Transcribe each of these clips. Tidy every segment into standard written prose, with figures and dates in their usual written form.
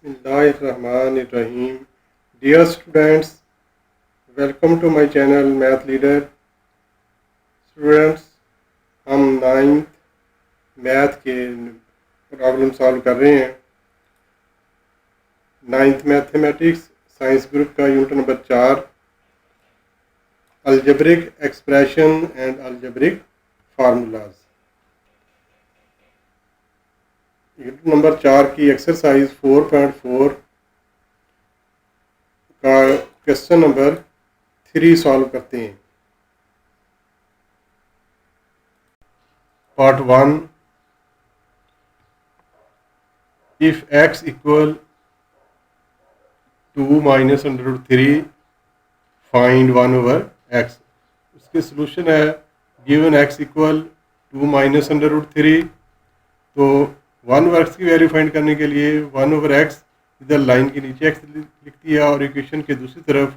Bismillahirrahmanirrahim. Dear students, welcome to my channel Math Leader. Students, हम ninth math के problem solve कर रहे हैं। नाइन्थ मैथमेटिक्स साइंस ग्रुप का unit number 4, algebraic expression and algebraic formulas. Unit number 4 की exercise 4.4 का question number 3 solve करते हैं। Part 1, if x equal 2 minus √3 find 1/x। उसके सोल्यूशन है गिवन x इक्वल 2 माइनस √3, तो 1/x की वैल्यू फाइंड करने के लिए 1/x इधर लाइन के नीचे x लिख दिया और इक्वेशन के दूसरी तरफ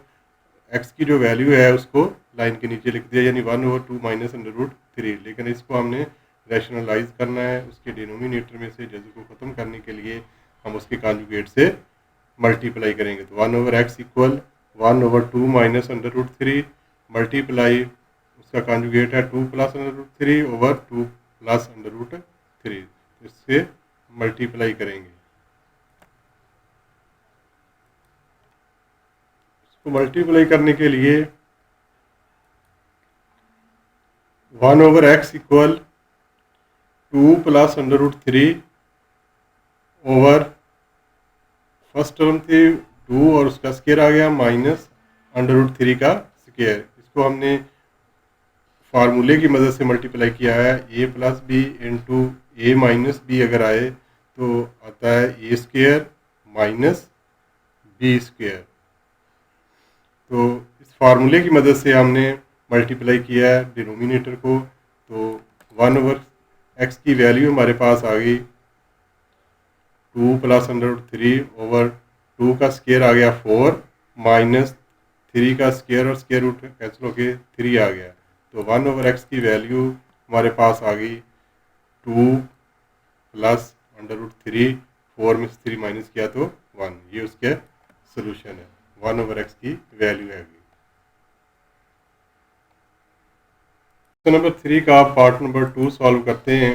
x की जो वैल्यू है उसको लाइन के नीचे लिख दिया, यानी 1/2 माइनस √3। लेकिन इसको हमने रैशनलाइज करना है। उसके डिनोमिनेटर में से जज़र को ख़त्म करने के लिए हम उसके कॉन्जुगेट से मल्टीप्लाई करेंगे। तो 1/x इक्वल 1/2 माइनस √3 मल्टीप्लाई उसका कॉन्जुगेट है 2 प्लस √3 ओवर 2 प्लस √3। इससे मल्टीप्लाई करेंगे। इसको मल्टीप्लाई करने के लिए 1/x equal 2 plus √3 over first term थी 2 और उसका स्केयर आ गया माइनस √3 का स्केयर। इसको हमने फार्मूले की मदद से मल्टीप्लाई किया है। a plus b into a minus b अगर आए तो आता है a square minus b square. तो इस फार्मूले की मदद से हमने मल्टीप्लाई किया है डिनोमिनेटर को। तो 1/x की वैल्यू हमारे पास आ गई 2 प्लस √3 ओवर 2 का स्केयर आ गया 4 माइनस 3 का स्केयर और स्केयर रूट कैंसिल होके 3 आ गया। तो 1/x की वैल्यू हमारे पास आ गई 2 प्लस √3, 4 में से 3 माइनस किया तो 1। ये उसके सोल्यूशन है, 1/x की वैल्यू है। क्वेश्चन नंबर 3 का पार्ट नंबर 2 सॉल्व करते हैं।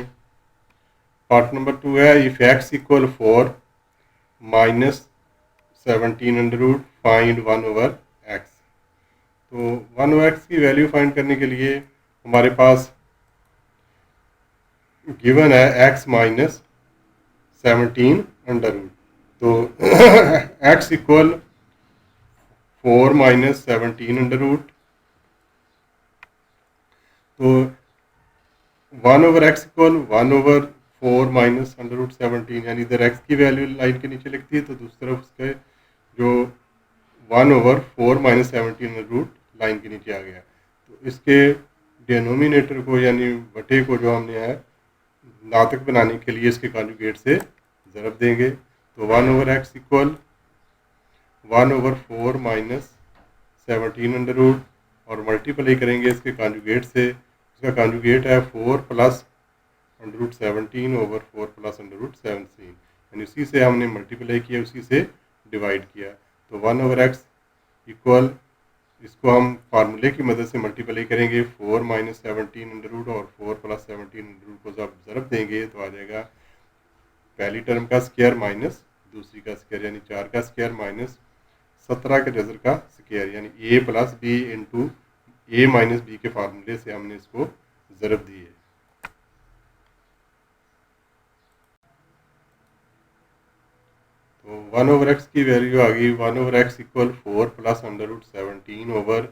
पार्ट नंबर 2 है if x equal 4 minus 17 find 1/x। तो 1/x की वैल्यू फाइंड करने के लिए हमारे पास गिवन है x माइनस 17 तो x इक्वल 4 माइनस 17 तो 1/x इक्वल 1/4 माइनस √17, यानी इधर x की वैल्यू लाइन के नीचे लिखती है तो दूसरी तरफ उसके जो 1/4 माइनस 17 लाइन के नीचे आ गया। तो इसके डिनोमिनेटर को यानी बटे को जो हमने है नातक बनाने के लिए इसके कॉन्जुगेट से ज़रब देंगे। तो 1/x इक्वल 1/4 माइनस 17 और मल्टीप्लाई करेंगे इसके कॉन्जुगेट से। उसका कॉन्जुगेट है 4 प्लस √17 ओवर 4 प्लस √17, यानी उसी से हमने मल्टीप्लाई किया, उसी से डिवाइड किया। तो 1/x इक्वल इसको हम फार्मूले की मदद से मल्टीप्लाई करेंगे 4 माइनस 17 और 4 प्लस 17 को जब ज़रब देंगे तो आ जाएगा पहली टर्म का स्केयर माइनस दूसरी का स्केयर, यानी 4 का स्केयर माइनस 17 के जज़र का स्केयर, यानी a plus b into a minus b के फार्मूले से हमने इसको ज़रब दिए। तो 1/x की वैल्यू आ गई 1/x इक्वल 4 प्लस √17 ओवर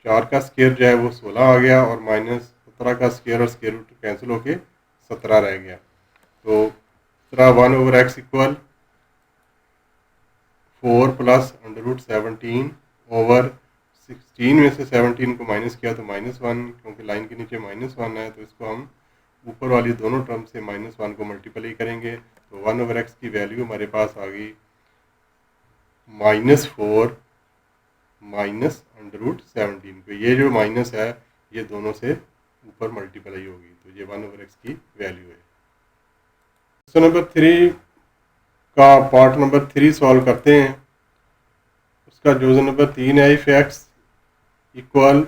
4 का स्केयर जो है वो 16 आ गया और माइनस 17 का स्केयर और स्केयर रूट कैंसिल होके 17 रह गया। तो 1/x इक्वल 4 प्लस √17 ओवर 16 में से 17 को माइनस किया तो -1, क्योंकि लाइन के नीचे -1 है तो इसको हम ऊपर वाली दोनों टर्म से -1 को मल्टीप्लाई करेंगे। तो 1/x की वैल्यू हमारे पास आ गई -4 माइनस √17। तो ये जो माइनस है ये दोनों से ऊपर मल्टीप्लाई होगी, तो ये 1/x की वैल्यू है। क्वेश्चन नंबर 3 का पार्ट नंबर 3 सॉल्व करते हैं। उसका डिवीजन नंबर 3 है, if x equal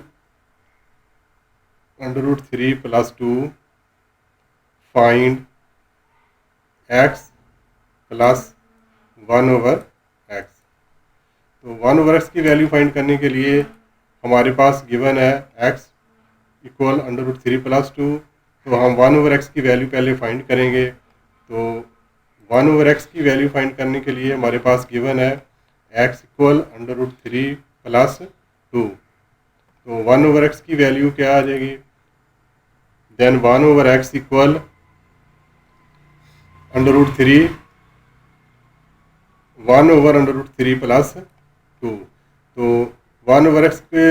√3 + 2 find x + 1/x। तो 1/x की वैल्यू फाइंड करने के लिए हमारे पास गिवन है x इक्वल √3 + 2, तो हम 1/x की वैल्यू पहले फाइंड करेंगे। तो 1/x की वैल्यू फाइंड करने के लिए हमारे पास गिवन है x इक्वल √3 + 2, तो 1/x की वैल्यू क्या आ जाएगी, देन 1/x इक्वल √3 1/√3 + 2। तो 1/x के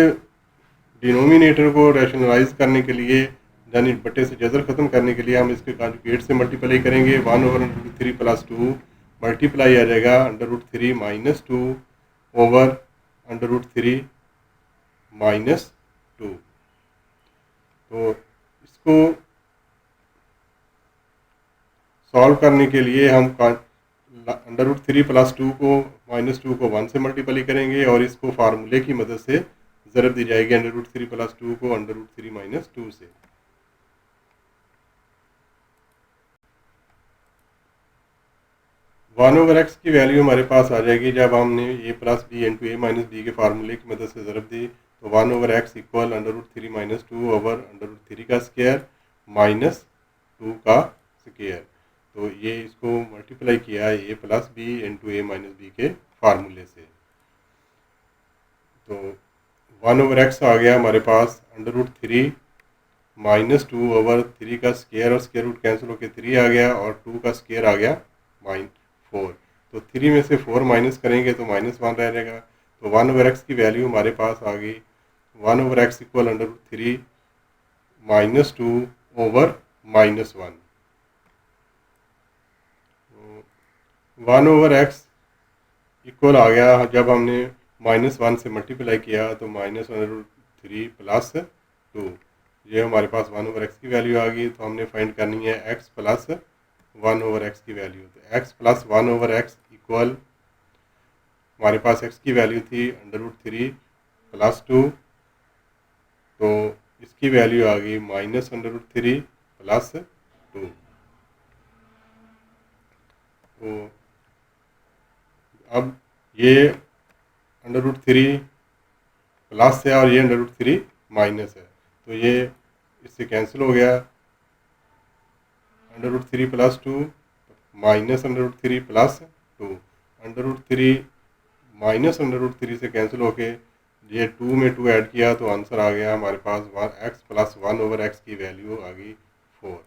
डिनोमिनेटर को रैशनलाइज करने के लिए यानी बट्टे से जजर ख़त्म करने के लिए हम इसके कॉन्जुगेट से मल्टीप्लाई करेंगे। 1/√3 + 2 मल्टीप्लाई आ जाएगा √3 - 2 ओवर √3 - 2। तो इसको सॉल्व करने के लिए हम √3 + 2 को -2 को 1 से मल्टीप्लाई करेंगे और इसको फार्मूले की मदद से ज़रब दी जाएगी √3 + 2 को √3 - 2 से। 1/x की वैल्यू हमारे पास आ जाएगी जब हमने a + b × a - b के फार्मूले की मदद से ज़रब दी, तो 1/x इक्वल √3 - 2 ओवर √3 का स्क्वायर -2 का स्क्वायर। तो ये इसको मल्टीप्लाई किया a + b × a - b के फार्मूले से। तो 1/x आ गया हमारे पास √3 - 2 ओवर 3 का स्क्वायर और स्क्वायर रूट कैंसिल होकर 3 आ गया और 2 का स्क्वायर आ गया -4। तो 3 में से 4 माइनस करेंगे तो -1 रह जाएगा। तो 1/x की वैल्यू हमारे पास आ गई 1/x equal √3 - 2 over -1। 1/x equal आ गया जब हमने -1 से मल्टीप्लाई किया तो -1√3 + 2, ये हमारे पास 1/x की वैल्यू आ गई। तो हमने फाइंड करनी है x + 1/x की वैल्यू। तो x + 1/x इक्वल हमारे पास x की वैल्यू थी √3 + 2, तो इसकी वैल्यू आ गई -√3 + 2। तो अब ये √3 प्लस है और ये √3 माइनस है, तो ये इससे कैंसिल हो गया। √3 + 2 -√3 + 2, √3 -√3 से कैंसिल होके ये 2 में 2 ऐड किया तो आंसर आ गया हमारे पास x + 1/x की वैल्यू आ गई 4।